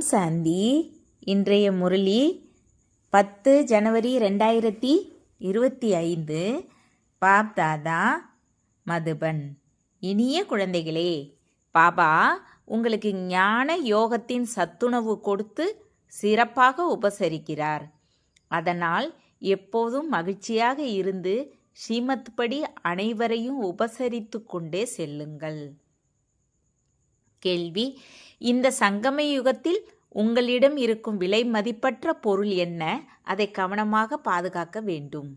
சாந்தி. இன்றைய முரளி 10 ஜனவரி 2025. பாப் தாதா, மதுபன். இனிய குழந்தைகளே, பாபா உங்களுக்கு ஞான யோகத்தின் சத்துணவு கொடுத்து சிறப்பாக உபசரிக்கிறார். அதனால் எப்போதும் மகிழ்ச்சியாக இருந்து ஸ்ரீமத் படி அனைவரையும் உபசரித்து கொண்டே செல்லுங்கள். கேள்வி: இந்த சங்கம யுகத்தில் உங்களிடம் இருக்கும் விலை மதிப்பற்ற பொருள் என்ன? அதை கவனமாக பாதுகாக்க வேண்டும்.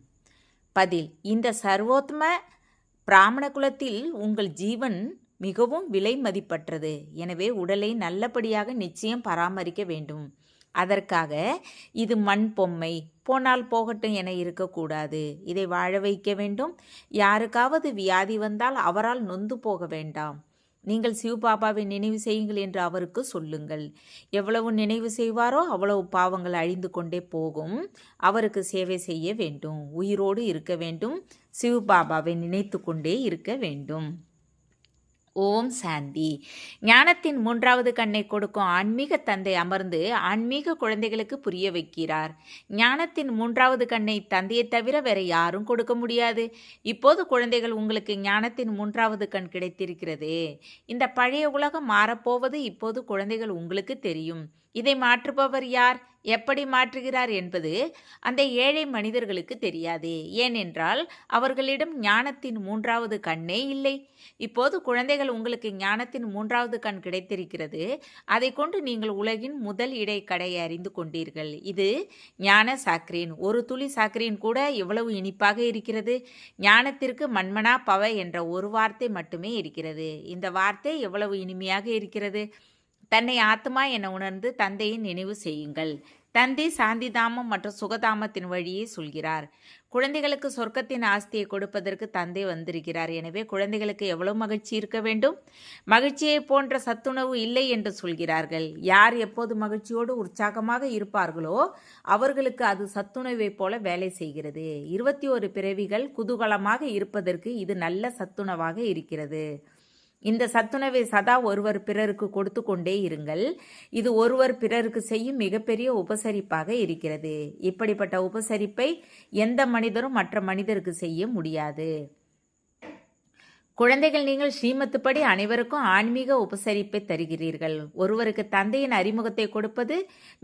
பதில்: இந்த சர்வோத்ம பிராமண குலத்தில் உங்கள் ஜீவன் மிகவும் விலை மதிப்பற்றது. எனவே உடலை நல்லபடியாக நிச்சயம் பராமரிக்க வேண்டும். அதற்காக இது மண் பொம்மை, போனால் போகட்டும் என இருக்கக்கூடாது. இதை வாழ வைக்க வேண்டும். யாருக்காவது வியாதி வந்தால் அவரால் நொந்து போக வேண்டாம். நீங்கள் சிவபாபாவை நினைவு செய்யுங்கள் என்று அவருக்கு சொல்லுங்கள். எவ்வளவு நினைவு செய்வாரோ அவ்வளவு பாவங்கள் அழிந்து கொண்டே போகும். அவருக்கு சேவை செய்ய வேண்டும். உயிரோடு இருக்க வேண்டும். சிவபாபாவை நினைத்து கொண்டே இருக்க வேண்டும். ஓம் சாந்தி. ஞானத்தின் 3வது கண்ணை கொடுக்கும் ஆன்மீக தந்தை அமர்ந்து ஆன்மீக குழந்தைகளுக்கு புரிய வைக்கிறார். ஞானத்தின் 3வது கண்ணை தந்தையை தவிர வேற யாரும் கொடுக்க முடியாது. இப்போது குழந்தைகள், உங்களுக்கு ஞானத்தின் 3வது கண் கிடைத்திருக்கிறது. இந்த பழைய உலகம் மாறப்போவது இப்போது குழந்தைகள் உங்களுக்கு தெரியும். இதை மாற்றுபவர் யார், எப்படி மாற்றுகிறார் என்பது அந்த ஏழை மனிதர்களுக்கு தெரியாது. ஏனென்றால் அவர்களிடம் ஞானத்தின் 3வது கண்ணே இல்லை. இப்போது குழந்தைகள், உங்களுக்கு ஞானத்தின் 3வது கண் கிடைத்திருக்கிறது. அதை கொண்டு நீங்கள் உலகின் முதல் இடைக்கடையை அறிந்து கொண்டீர்கள். இது ஞான சாக்ரீன். ஒரு துளி சாக்ரீன் கூட எவ்வளவு இனிப்பாக இருக்கிறது. ஞானத்திற்கு மன்மனா பவ என்ற ஒரு வார்த்தை மட்டுமே இருக்கிறது. இந்த வார்த்தை எவ்வளவு இனிமையாக இருக்கிறது. தன்னை ஆத்மா என உணர்ந்து தந்தையை நினைவு செய்யுங்கள். தந்தை சாந்திதாமம் மற்றும் சுகதாமத்தின் வழியே சொல்கிறார். குழந்தைகளுக்கு சொர்க்கத்தின் ஆஸ்தியை கொடுப்பதற்கு தந்தை வந்திருக்கிறார். எனவே குழந்தைகளுக்கு எவ்வளவு மகிழ்ச்சி இருக்க வேண்டும். மகிழ்ச்சியை போன்ற சத்துணவு இல்லை என்று சொல்கிறார்கள். யார் எப்போது மகிழ்ச்சியோடு உற்சாகமாக இருப்பார்களோ அவர்களுக்கு அது சத்துணவை போல வேலை செய்கிறது. 21 பிறவிகள் குதூகலமாக இருப்பதற்கு இது நல்ல சத்துணவாக இருக்கிறது. இந்த சத்துணவை சதா ஒருவர் பிறருக்கு கொடுத்து கொண்டே இருங்கள். இது ஒருவர் பிறருக்கு செய்யும் மிகப்பெரிய உபசரிப்பாக இருக்கிறது. இப்படிப்பட்ட உபசரிப்பை எந்த மனிதரும் மற்ற மனிதருக்கு செய்ய முடியாது. குழந்தைகள், நீங்கள் ஸ்ரீமத்துப்படி அனைவருக்கும் ஆன்மீக உபசரிப்பை தருகிறீர்கள். ஒருவருக்கு தந்தையின் அறிமுகத்தை கொடுப்பது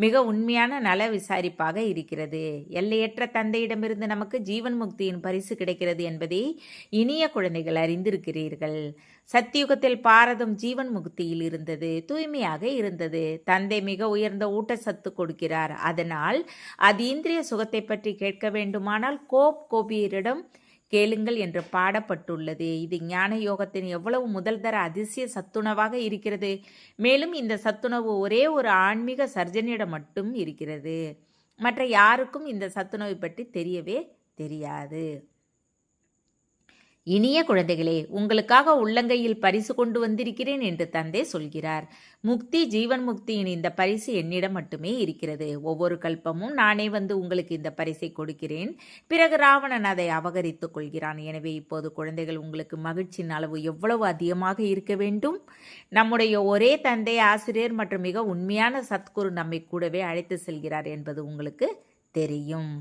மிக உண்மையான நல விசாரிப்பாக இருக்கிறது. எல்லையற்ற தந்தையிடமிருந்து நமக்கு ஜீவன் முக்தியின் பரிசு கிடைக்கிறது என்பதை இனிய குழந்தைகள் அறிந்திருக்கிறீர்கள். சத்தியுகத்தில் பாரதம் ஜீவன் முக்தியில் இருந்தது, தூய்மையாக இருந்தது. தந்தை மிக உயர்ந்த ஊட்டச்சத்து கொடுக்கிறார். அதனால் அதீந்திரிய சுகத்தை பற்றி கேட்க வேண்டுமானால் கோபியரிடம் கேளுங்கள் என்று பாடப்பட்டுள்ளது. இது ஞான யோகத்தின் எவ்வளவு முதல்தர அதிசய சத்துணவாக இருக்கிறது. மேலும் இந்த சத்துணவு ஒரே ஒரு ஆன்மீக சர்ஜனிடம் மட்டும் இருக்கிறது. மற்ற யாருக்கும் இந்த சத்துணவை பற்றி தெரியவே தெரியாது. இனிய குழந்தைகளே, உங்களுக்காக உள்ளங்கையில் பரிசு கொண்டு வந்திருக்கிறேன் என்று தந்தை சொல்கிறார். முக்தி, ஜீவன் முக்தியின் இந்த பரிசு என்னிடம் மட்டுமே இருக்கிறது. ஒவ்வொரு கல்பமும் நானே வந்து உங்களுக்கு இந்த பரிசை கொடுக்கிறேன். பிறகு ராவணன் அதை அபகரித்துக் கொள்கிறான். எனவே இப்போது குழந்தைகள், உங்களுக்கு மகிழ்ச்சியின் அளவு எவ்வளவு அதிகமாக இருக்க வேண்டும். நம்முடைய ஒரே தந்தை, ஆசிரியர் மற்றும் மிக உண்மையான சத்குரு நம்மை கூடவே அழைத்து செல்கிறார் என்பது உங்களுக்கு தெரியும்.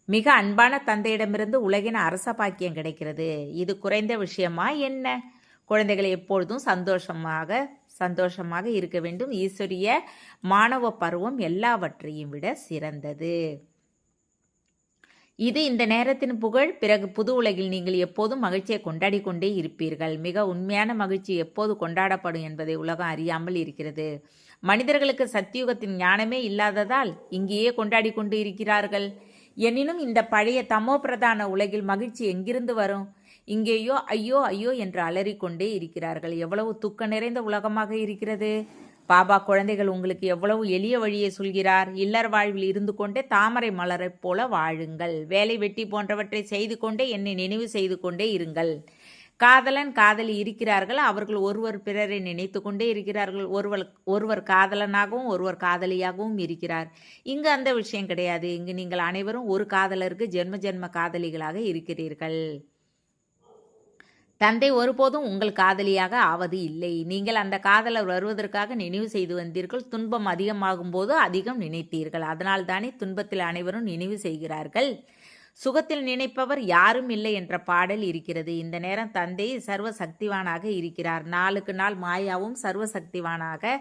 மிக அன்பான தந்தையிடமிருந்து உலகின் அரச பாக்கியம் கிடைக்கிறது. இது குறைந்த விஷயமா என்ன? குழந்தைகளை எப்பொழுதும் சந்தோஷமாக இருக்க வேண்டும். ஈஸ்வரிய மாணவ பருவம் எல்லாவற்றையும் விட சிறந்தது. இது இந்த நேரத்தின் புகழ். பிறகு புது உலகில் நீங்கள் எப்போதும் மகிழ்ச்சியை கொண்டாடி கொண்டே இருப்பீர்கள். மிக உண்மையான மகிழ்ச்சி எப்போது கொண்டாடப்படும் என்பதை உலகம் அறியாமல் இருக்கிறது. மனிதர்களுக்கு சத்தியுகத்தின் ஞானமே இல்லாததால் இங்கேயே கொண்டாடி கொண்டு இருக்கிறார்கள். எனினும் இந்த பழைய தமோ பிரதான உலகில் மகிழ்ச்சி எங்கிருந்து வரும்? இங்கேயோ ஐயோ ஐயோ என்று அலறிக்கொண்டே இருக்கிறார்கள். எவ்வளவு துக்க நிறைந்த உலகமாக இருக்கிறது. பாபா, குழந்தைகள், உங்களுக்கு எவ்வளவு எளிய வழியை சொல்கிறார். இல்லற வாழ்வில் இருந்து கொண்டே தாமரை மலரைப் போல வாழுங்கள். வேலை வெட்டி போன்றவற்றை செய்து கொண்டே என்னை நினைவு செய்து கொண்டே இருங்கள். காதலன் காதலி இருக்கிறார்கள். அவர்கள் ஒருவர் பிறரை நினைத்து கொண்டே இருக்கிறார்கள். ஒருவர் காதலனாகவும் ஒருவர் காதலியாகவும் இருக்கிறார். இங்கு அந்த விஷயம் கிடையாது. இங்கு நீங்கள் அனைவரும் ஒரு காதலருக்கு ஜென்ம ஜென்ம காதலிகளாக இருக்கிறீர்கள். தந்தை ஒருபோதும் உங்கள் காதலியாக ஆவது இல்லை. நீங்கள் அந்த காதலர் வருவதற்காக நினைவு செய்து வந்தீர்கள். துன்பம் அதிகமாகும் போது அதிகம் நினைத்தீர்கள். அதனால் தானே துன்பத்தில் அனைவரும் நினைவு செய்கிறார்கள். சுகத்தில் நினைப்பவர் யாரும் இல்லை என்ற பாடல் இருக்கிறது. இந்த நேரம் தந்தை சர்வ சக்திவானாக இருக்கிறார். நாளுக்கு நாள் மாயாவும் சர்வ சக்திவானாக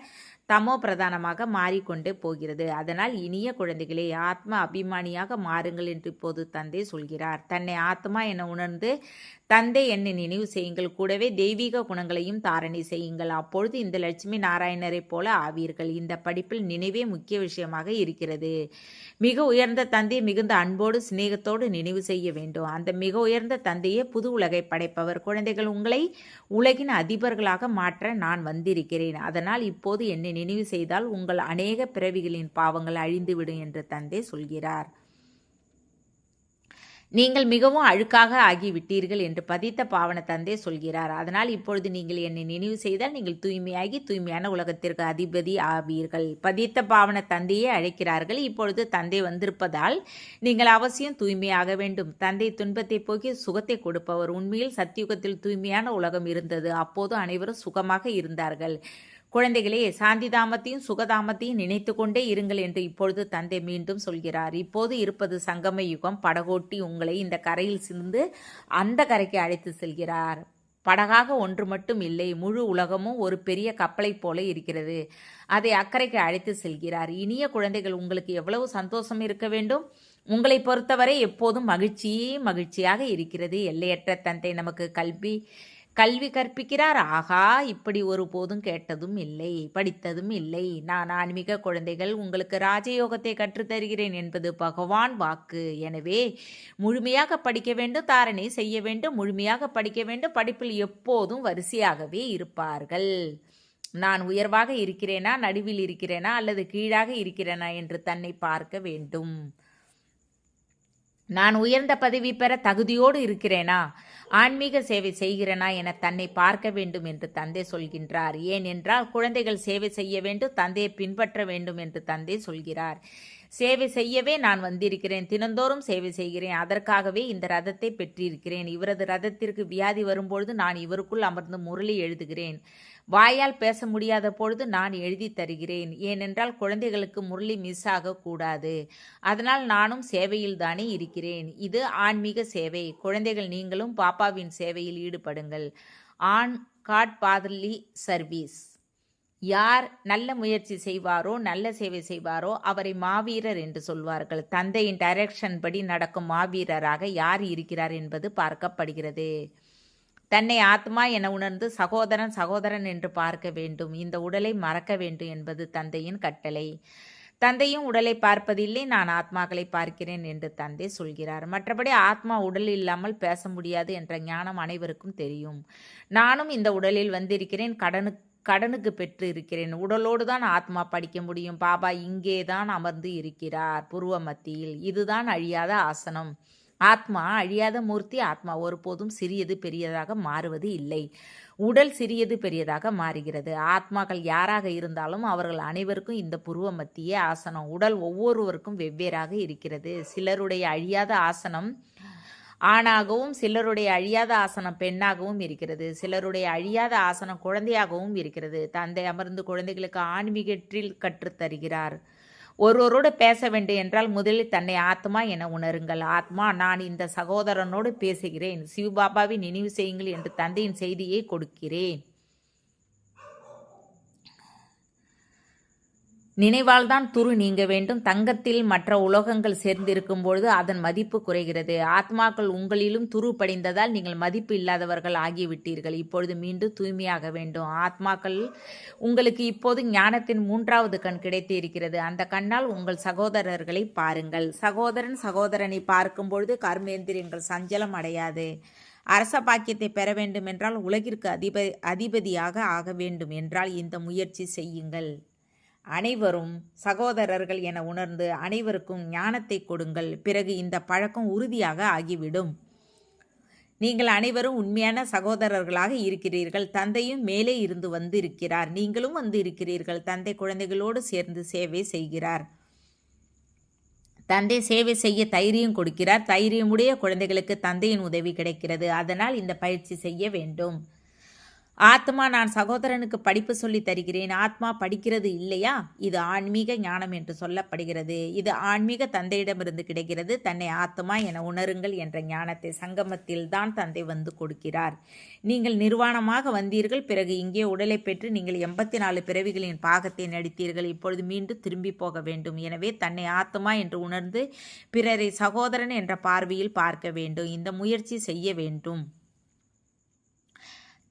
தமோ பிரதானமாக மாறிக்கொண்டே போகிறது. அதனால் இனிய குழந்தைகளே, ஆத்ம அபிமானியாக மாறுங்கள் என்று இப்போது தந்தை சொல்கிறார். தன்னை ஆத்மா என உணர்ந்து தந்தை என்னை நினைவு செய்யுங்கள். கூடவே தெய்வீக குணங்களையும் தாரணை செய்யுங்கள். அப்பொழுது இந்த லட்சுமி நாராயணரை போல ஆவீர்கள். இந்த படிப்பில் நினைவே முக்கிய விஷயமாக இருக்கிறது. மிக உயர்ந்த தந்தையை மிகுந்த அன்போடு சிநேகத்தோடு நினைவு செய்ய வேண்டும். அந்த மிக உயர்ந்த தந்தையே புது உலகை படைப்பவர். குழந்தைகள், உங்களை உலகின் அதிபர்களாக மாற்ற நான் வந்திருக்கிறேன். அதனால் இப்போது என்னை நினைவு செய்தால் உங்கள் அநேக பிறவிகளின் பாவங்கள் அழிந்துவிடும் என்று தந்தை சொல்கிறார். நீங்கள் மிகவும் அழுக்காக ஆகிவிட்டீர்கள் என்று பதித்த பாவன தந்தை சொல்கிறார். அதனால் இப்பொழுது நீங்கள் என்னை நினைவு செய்தால் நீங்கள் தூய்மையாகி தூய்மையான உலகத்திற்கு அதிபதி ஆவீர்கள். பதித்த பாவன தந்தையே அழைக்கிறார்கள். இப்பொழுது தந்தை வந்திருப்பதால் நீங்கள் அவசியம் தூய்மையாக வேண்டும். தந்தை துன்பத்தை போக்கி சுகத்தை கொடுப்பவர். உண்மையில் சத்தியுகத்தில் தூய்மையான உலகம் இருந்தது. அப்போது அனைவரும் சுகமாக இருந்தார்கள். குழந்தைகளே, சாந்திதாமத்தையும் சுகதாமத்தையும் நினைத்து கொண்டே இருங்கள் என்று இப்பொழுது தந்தை மீண்டும் சொல்கிறார். இப்போது இருப்பது சங்கம யுகம். படகோட்டி உங்களை இந்த கரையில் சிந்து அந்த கரைக்கு அழைத்து செல்கிறார். படகாக ஒன்று மட்டும் இல்லை, முழு உலகமும் ஒரு பெரிய கப்பலைப் போல இருக்கிறது. அதை அக்கறைக்கு அழைத்து செல்கிறார். இனிய குழந்தைகள், உங்களுக்கு எவ்வளவு சந்தோஷம் இருக்க வேண்டும். உங்களை பொறுத்தவரை எப்போதும் மகிழ்ச்சியாக இருக்கிறது. எல்லையற்ற தந்தை நமக்கு கல்வி கற்பிக்கிறார். ஆகா, இப்படி ஒருபோதும் கேட்டதும் இல்லை, படித்ததும் இல்லை. நான் ஆன்மீக குழந்தைகள், உங்களுக்கு ராஜயோகத்தை கற்றுத்தருகிறேன் என்பது பகவான் வாக்கு. எனவே முழுமையாக படிக்க வேண்டும், தாரணை செய்ய வேண்டும், முழுமையாக படிக்க வேண்டும். படிப்பில் எப்போதும் வரிசையாகவே இருப்பார்கள். நான் உயர்வாக இருக்கிறேனா, நடுவில் இருக்கிறேனா அல்லது கீழாக இருக்கிறேனா என்று தன்னை பார்க்க வேண்டும். நான் உயர்ந்த பதவி பெற தகுதியோடு இருக்கிறேனா, ஆன்மீக சேவை செய்கிறேனா என தன்னை பார்க்க வேண்டும் என்று தந்தை சொல்கின்றார். ஏனென்றால் குழந்தைகள் சேவை செய்ய வேண்டும், தந்தையை பின்பற்ற வேண்டும் என்று தந்தை சொல்கிறார். சேவை செய்யவே நான் வந்திருக்கிறேன். தினந்தோறும் சேவை செய்கிறேன். அதற்காகவே இந்த ரதத்தை பெற்றிருக்கிறேன். இவரது ரதத்திற்கு வியாதி வரும்பொழுது நான் இவருக்குள் அமர்ந்து முரளி எழுதுகிறேன். வாயால் பேச முடியாத பொழுது நான் எழுதி தருகிறேன். ஏனென்றால் குழந்தைகளுக்கு முரளி மிஸ் ஆகக்கூடாது. அதனால் நானும் சேவையில் தானே இருக்கிறேன். இது ஆன்மீக சேவை. குழந்தைகள், நீங்களும் பாப்பாவின் சேவையில் ஈடுபடுங்கள். On God fatherly service. யார் நல்ல முயற்சி செய்வாரோ, நல்ல சேவை செய்வாரோ அவரை மாவீரர் என்று சொல்வார்கள். தந்தையின் டைரக்ஷன் படி நடக்கும் மாவீரராக யார் இருக்கிறார் என்பது பார்க்கப்படுகிறது. தன்னை ஆத்மா என உணர்ந்து சகோதரன் என்று பார்க்க வேண்டும். இந்த உடலை மறக்க வேண்டும் என்பது தந்தையின் கட்டளை. தந்தையும் உடலை பார்ப்பதில்லை, நான் ஆத்மாக்களை பார்க்கிறேன் என்று தந்தை சொல்கிறார். மற்றபடி ஆத்மா உடல் இல்லாமல் பேச முடியாது என்ற ஞானம் அனைவருக்கும் தெரியும். நானும் இந்த உடலில் வந்திருக்கிறேன். கடனுக்கு பெற்று இருக்கிறேன். உடலோடு தான் ஆத்மா படிக்க முடியும். பாபா இங்கே தான் அமர்ந்து இருக்கிறார், புருவ மத்தியில். இதுதான் அழியாத ஆசனம். ஆத்மா அழியாத மூர்த்தி. ஆத்மா ஒருபோதும் சிறியது பெரியதாக மாறுவது இல்லை. உடல் சிறியது பெரியதாக மாறுகிறது. ஆத்மாக்கள் யாராக இருந்தாலும் அவர்கள் அனைவருக்கும் இந்த புருவ மத்திய ஆசனம். உடல் ஒவ்வொருவருக்கும் வெவ்வேறாக இருக்கிறது. சிலருடைய அழியாத ஆசனம் ஆணாகவும், சிலருடைய அழியாத ஆசனம் பெண்ணாகவும் இருக்கிறது. சிலருடைய அழியாத ஆசனம் குழந்தையாகவும் இருக்கிறது. தந்தை அமர்ந்து குழந்தைகளுக்கு ஆன்மீகத்தில் கற்றுத்தருகிறார். ஒருவரோடு பேச வேண்டும் என்றால் முதலில் தன்னை ஆத்மா என உணருங்கள். ஆத்மா, நான் இந்த சகோதரனோடு பேசுகிறேன். சிவபாபாவை நினைவு செய்யுங்கள் என்று தந்தையின் செய்தியை கொடுக்கிறேன். நினைவால்தான் துரு நீங்க வேண்டும். தங்கத்தில் மற்ற உலோகங்கள் சேர்ந்திருக்கும் பொழுது அதன் மதிப்பு குறைகிறது. ஆத்மாக்கள் உங்களிலும் துரு படிந்ததால் நீங்கள் மதிப்பு இல்லாதவர்கள் ஆகிவிட்டீர்கள். இப்பொழுது மீண்டும் தூய்மையாக வேண்டும். ஆத்மாக்கள், உங்களுக்கு இப்போது ஞானத்தின் 3வது கண் கிடைத்து இருக்கிறது. அந்த கண்ணால் உங்கள் சகோதரர்களை பாருங்கள். சகோதரனை பார்க்கும் பொழுது கர்மேந்திரியங்கள் சஞ்சலம் அடையாது. அரச பாக்கியத்தை பெற வேண்டும் என்றால், உலகிற்கு அதிபதியாக ஆக வேண்டும் என்றால் இந்த முயற்சி செய்யுங்கள். அனைவரும் சகோதரர்கள் என உணர்ந்து அனைவருக்கும் ஞானத்தை கொடுங்கள். பிறகு இந்த பழக்கம் உறுதியாக ஆகிவிடும். நீங்கள் அனைவரும் உண்மையான சகோதரர்களாக இருக்கிறீர்கள். தந்தையும் மேலே இருந்து வந்து இருக்கிறார். நீங்களும் வந்து இருக்கிறீர்கள். தந்தை குழந்தைகளோடு சேர்ந்து சேவை செய்கிறார். தந்தை சேவை செய்ய தைரியம் கொடுக்கிறார். தைரியமுடைய குழந்தைகளுக்கு தந்தையின் உதவி கிடைக்கிறது. அதனால் இந்த பயிற்சி செய்ய வேண்டும். ஆத்மா, நான் சகோதரனுக்கு படிப்பு சொல்லி தருகிறேன். ஆத்மா படிக்கிறது இல்லையா? இது ஆன்மீக ஞானம் என்று சொல்லப்படுகிறது. இது ஆன்மீக தந்தையிடமிருந்து கிடைக்கிறது. தன்னை ஆத்மா என உணருங்கள் என்ற ஞானத்தை சங்கமத்தில் தான் தந்தை வந்து கொடுக்கிறார். நீங்கள் நிர்வாணமாக வந்தீர்கள். பிறகு இங்கே உடலை பெற்று நீங்கள் 84 பிறவிகளின் பாகத்தை நடித்தீர்கள். இப்பொழுது மீண்டும் திரும்பி போக வேண்டும். எனவே தன்னை ஆத்மா என்று உணர்ந்து பிறரை சகோதரன் என்ற பார்வையில் பார்க்க வேண்டும். இந்த முயற்சி செய்ய வேண்டும்.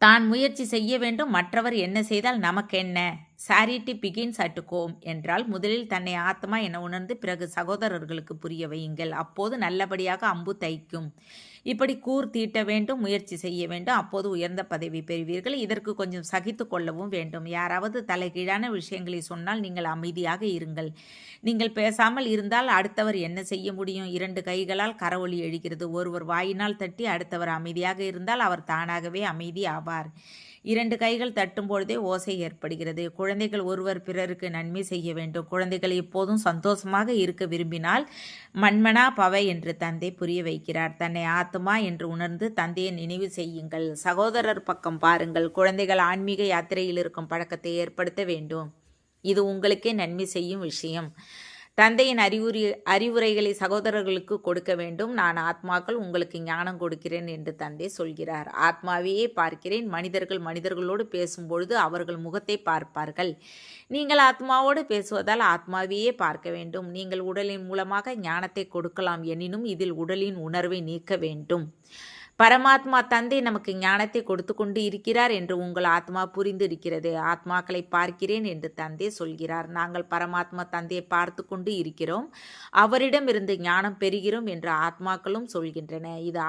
தான் முயற்சி செய்ய வேண்டும். மற்றவர் என்ன செய்தால் நமக்கென்ன? சாரிட்டி பிகின்ஸ் அட் ஹோம் என்றால் முதலில் தன்னை ஆத்மா என உணர்ந்து பிறகு சகோதரர்களுக்கு புரிய வையுங்கள். அப்போது நல்லபடியாக அம்பு தைக்கும். இப்படி கூர் தீட்ட வேண்டும், முயற்சி செய்ய வேண்டும். அப்போது உயர்ந்த பதவி பெறுவீர்கள். இதற்கு கொஞ்சம் சகித்து கொள்ளவும் வேண்டும். யாராவது தலைகீழான விஷயங்களை சொன்னால் நீங்கள் அமைதியாக இருங்கள். நீங்கள் பேசாமல் இருந்தால் அடுத்தவர் என்ன செய்ய முடியும்? 2 கைகளால் கரவொலி எழுகிறது. ஒருவர் வாயினால் தட்டி அடுத்தவர் அமைதியாக இருந்தால் அவர் தானாகவே அமைதி ஆவார். 2 கைகள் தட்டும் பொழுதே ஓசை ஏற்படுகிறது. குழந்தைகள் ஒருவர் பிறருக்கு நன்மை செய்ய வேண்டும். குழந்தைகள் எப்போதும் சந்தோஷமாக இருக்க விரும்பினால் மன்மனா பவ என்று தந்தை புரிய வைக்கிறார். தன்னை ஆத்மா என்று உணர்ந்து தந்தையை நினைவு செய்யுங்கள். சகோதரர் பக்கம் பாருங்கள். குழந்தைகள் ஆன்மீக யாத்திரையில் இருக்கும் பழக்கத்தை ஏற்படுத்த வேண்டும். இது உங்களுக்கே நன்மை செய்யும் விஷயம். தந்தையின் அறிவுரைகளை சகோதரர்களுக்கு கொடுக்க வேண்டும். நான் ஆத்மாக்கள் உங்களுக்கு ஞானம் கொடுக்கிறேன் என்று தந்தை சொல்கிறார். ஆத்மாவையே பார்க்கிறேன். மனிதர்களோடு பேசும்பொழுது அவர்கள் முகத்தை பார்ப்பார்கள். நீங்கள் ஆத்மாவோடு பேசுவதால் ஆத்மாவையே பார்க்க வேண்டும். நீங்கள் உடலின் மூலமாக ஞானத்தை கொடுக்கலாம். எனினும் இதில் உடலின் உணர்வை நீக்க வேண்டும். பரமாத்மா தந்தை நமக்கு ஞானத்தை கொடுத்து கொண்டு இருக்கிறார் என்று உங்கள் ஆத்மா புரிந்து இருக்கிறது. ஆத்மாக்களை பார்க்கிறேன் என்று தந்தை சொல்கிறார். நாங்கள் பரமாத்மா தந்தையை பார்த்து கொண்டு இருக்கிறோம். அவரிடமிருந்து ஞானம் பெறுகிறோம் என்று ஆத்மாக்களும் சொல்கின்றன. இது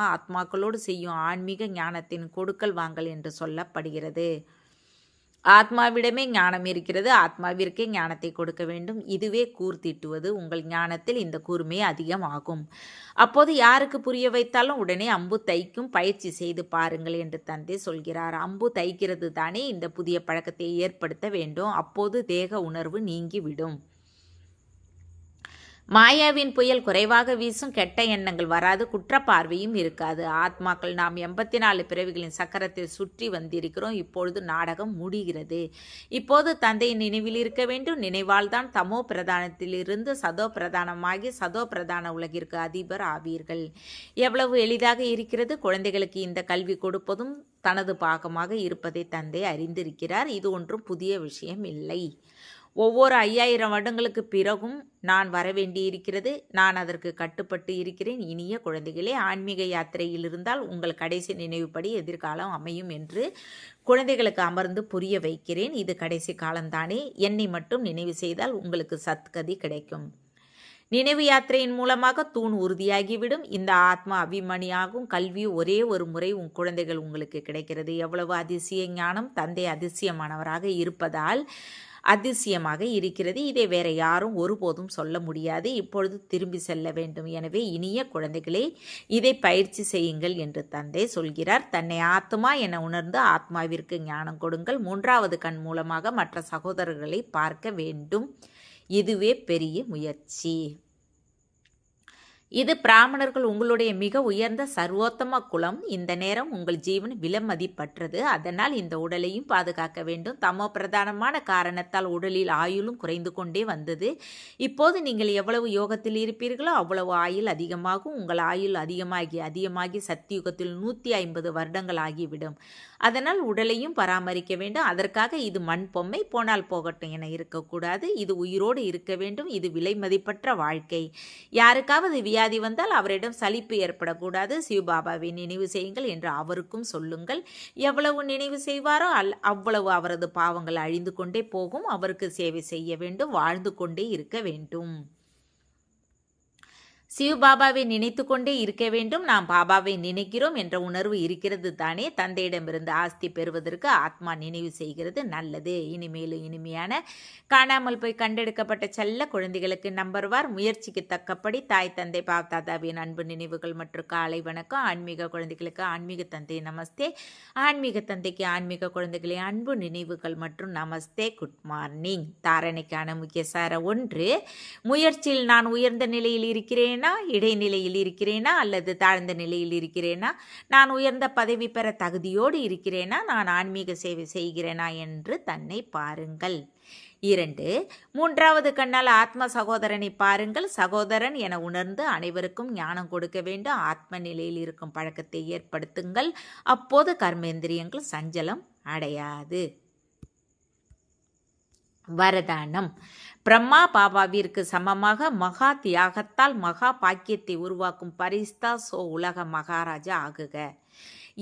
ஆத்மாக்களோடு செய்யும் ஆன்மீக ஞானத்தின் கொடுக்கல் வாங்கல் என்று சொல்லப்படுகிறது. ஆத்மாவிடமே ஞானம் இருக்கிறது. ஆத்மாவிற்கே ஞானத்தை கொடுக்க வேண்டும். இதுவே கூர்த்திட்டுவது. உங்கள் ஞானத்தில் இந்த கூர்மை அதிகமாகும். அப்போது யாருக்கு புரிய வைத்தாலும் உடனே அம்பு தைக்கும். பயிற்சி செய்து பாருங்கள் என்று தந்தை சொல்கிறார். அம்பு தைக்கிறது தானே இந்த புதிய பழக்கத்தை ஏற்படுத்த வேண்டும். அப்போது தேக உணர்வு நீங்கிவிடும். மாயாவின் புயல் குறைவாக வீசும். கெட்ட எண்ணங்கள் வராது. குற்றப்பார்வையும் இருக்காது. ஆத்மாக்கள் நாம் 84 பிறவிகளின் சக்கரத்தை சுற்றி வந்திருக்கிறோம். இப்பொழுது நாடகம் முடிகிறது. இப்போது தந்தையின் நினைவில் இருக்க வேண்டும். நினைவால் தான் தமோ பிரதானத்திலிருந்து சதோ பிரதானமாகி சதோ பிரதான உலகிற்கு அதிபர் ஆவீர்கள். எவ்வளவு எளிதாக இருக்கிறது. குழந்தைகளுக்கு இந்த கல்வி கொடுப்பதும் தனது பாகமாக இருப்பதை தந்தை அறிந்திருக்கிறார். இது ஒன்றும் புதிய விஷயம் இல்லை. ஒவ்வொரு 5000 வருடங்களுக்கு பிறகும் நான் வரவேண்டியிருக்கிறது. நான் அதற்கு கட்டுப்பட்டு இருக்கிறேன். இனிய குழந்தைகளே, ஆன்மீக யாத்திரையில் இருந்தால் உங்கள் கடைசி நினைவுப்படி எதிர்காலம் அமையும் என்று குழந்தைகளுக்கு அமர்ந்து புரிய வைக்கிறேன். இது கடைசி காலம்தானே. என்னை மட்டும் நினைவு செய்தால் உங்களுக்கு சத்கதி கிடைக்கும். நினைவு யாத்திரையின் மூலமாக தூண் உறுதியாகிவிடும். இந்த ஆத்மா அபிமனியாகும். கல்வி ஒரே ஒரு முறை குழந்தைகள் உங்களுக்கு கிடைக்கிறது. எவ்வளவு அதிசய ஞானம். தந்தை அதிசயமானவராக இருப்பதால் அதிசயமாக இருக்கிறது. இதை வேற யாரும் ஒருபோதும் சொல்ல முடியாது. இப்பொழுது திரும்பி செல்ல வேண்டும். எனவே இனிய குழந்தைகளே, இதை பயிற்சி செய்யுங்கள் என்று தந்தை சொல்கிறார். தன்னை ஆத்மா என உணர்ந்து ஆத்மாவிற்கு ஞானம் கொடுங்கள். 3வது கண் மூலமாக மற்ற சகோதரர்களை பார்க்க வேண்டும். இதுவே பெரிய முயற்சி. இது பிராமணர்கள் உங்களுடைய மிக உயர்ந்த சர்வோத்தம குலம். இந்த நேரம் உங்கள் ஜீவன் விலைமதிப்பற்றது. அதனால் இந்த உடலையும் பாதுகாக்க வேண்டும். தமோ பிரதானமான காரணத்தால் உடலில் ஆயுளும் குறைந்து கொண்டே வந்தது. இப்போது நீங்கள் எவ்வளவு யோகத்தில் இருப்பீர்களோ அவ்வளவு ஆயுள் அதிகமாகும். உங்கள் ஆயுள் அதிகமாகி சத்தியுகத்தில் 150 வருடங்கள் ஆகிவிடும். அதனால் உடலையும் பராமரிக்க வேண்டும். அதற்காக இது மண் பொம்மை, போனால் போகட்டும் என இருக்கக்கூடாது. இது உயிரோடு இருக்க வேண்டும். இது விலை மதிப்பற்ற வாழ்க்கை. யாருக்காவது வியாதி வந்தால் அவரிடம் சலிப்பு ஏற்படக்கூடாது. சிவபாபாவை நினைவு செய்யுங்கள் என்று அவருக்கும் சொல்லுங்கள். எவ்வளவு நினைவு செய்வாரோ அவ்வளவு அவரது பாவங்கள் அழிந்து கொண்டே போகும். அவருக்கு சேவை செய்ய வேண்டும். வாழ்ந்து கொண்டே இருக்க வேண்டும். சிவபாபாவை நினைத்து கொண்டே இருக்க வேண்டும், நாம் பாபாவை நினைக்கிறோம் என்ற உணர்வு இருக்கிறது தானே. தந்தையிடமிருந்து ஆஸ்தி பெறுவதற்கு ஆத்மா நினைவு செய்கிறது, நல்லது. இனிமேலும் இனிமையான காணாமல் போய் கண்டெடுக்கப்பட்ட செல்ல குழந்தைகளுக்கு நம்பர்வார் முயற்சிக்கு தக்கப்படி தாய் தந்தை பாப் தாதாவின் அன்பு நினைவுகள் மற்றும் காலை வணக்கம். ஆன்மீக குழந்தைகளுக்கு ஆன்மீக தந்தை நமஸ்தே, ஆன்மீக தந்தைக்கு ஆன்மீக குழந்தைகளின் அன்பு நினைவுகள் மற்றும் நமஸ்தே, குட் மார்னிங். தாரணைக்கான முக்கிய சார 1, முயற்சியில் நான் உயர்ந்த நிலையில் இருக்கிறேன், இடைநிலையில் இருக்கிறேனா அல்லது தாழ்ந்த நிலையில் இருக்கிறேனா, நான் உயர்ந்த பதவி பெற தகுதியோடு இருக்கிறேனா, நான் ஆன்மீக சேவை செய்கிறேனா என்று தன்னை பாருங்கள். 2, 3வது கண்ணால் ஆத்ம சகோதரனை பாருங்கள். சகோதரன் என உணர்ந்து அனைவருக்கும் ஞானம் கொடுக்க வேண்டும். ஆத்ம நிலையில் இருக்கும் பழக்கத்தை ஏற்படுத்துங்கள், அப்போது கர்மேந்திரியங்கள் சஞ்சலம் அடையாது. வரதானம். பிரம்மா பாபாவிற்கு சமமாக மகா தியாகத்தால் மகா பாக்கியத்தை உருவாக்கும் பரிஸ்தா சோ உலக மகாராஜா ஆகுக.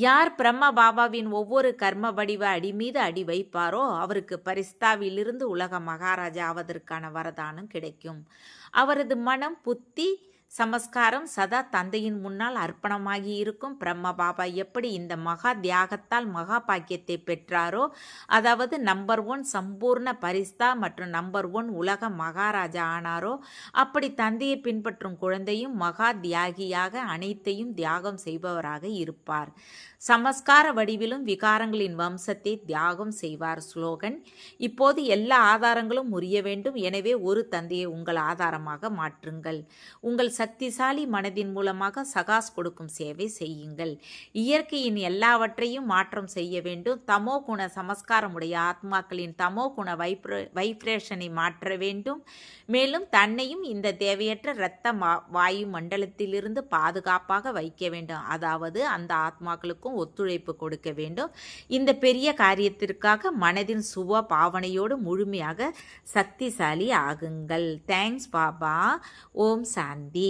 யார் பிரம்ம பாபாவின் ஒவ்வொரு கர்ம வடிவ அடி மீது அடி வைப்பாரோ அவருக்கு பரிஸ்தாவிலிருந்து உலக மகாராஜா ஆவதற்கான வரதானம் கிடைக்கும். அவரது மனம், புத்தி, சமஸ்காரம் சதா தந்தையின் முன்னால் அர்ப்பணமாகி இருக்கும். பிரம்ம பாபா எப்படி இந்த மகா தியாகத்தால் மகா பாக்கியத்தை பெற்றாரோ, அதாவது நம்பர் 1 சம்பூர்ண பரிஸ்தா மற்றும் நம்பர் 1 உலக மகாராஜா ஆனாரோ, அப்படி தந்தையை பின்பற்றும் குழந்தையும் மகா தியாகியாக அனைத்தையும் தியாகம் செய்பவராக இருப்பார். சமஸ்கார வடிவிலும் விகாரங்களின் வம்சத்தை தியாகம் செய்வார். ஸ்லோகன். இப்போது எல்லா ஆதாரங்களும் முறிய வேண்டும், எனவே ஒரு தந்தையை உங்கள் ஆதாரமாக மாற்றுங்கள். உங்கள் சக்திசாலி மனதின் மூலமாக சகாஸ் கொடுக்கும் சேவை செய்யுங்கள். இயற்கையின் எல்லாவற்றையும் மாற்றம் செய்ய வேண்டும். தமோ குண சமஸ்காரமுடைய ஆத்மாக்களின் தமோ குண வைப்ரேஷனை மாற்ற வேண்டும். மேலும் தன்னையும் இந்த தேவையற்ற இரத்த வாயு மண்டலத்திலிருந்து பாதுகாப்பாக வைக்க வேண்டும், அதாவது அந்த ஆத்மாக்களுக்கும் ஒத்துழைப்பு கொடுக்க வேண்டும். இந்த பெரிய காரியத்திற்காக மனதின் சுப பாவனையோடு முழுமையாக சக்திசாலி ஆகுங்கள். தேங்க்ஸ் பாபா. ஓம் சாந்தி.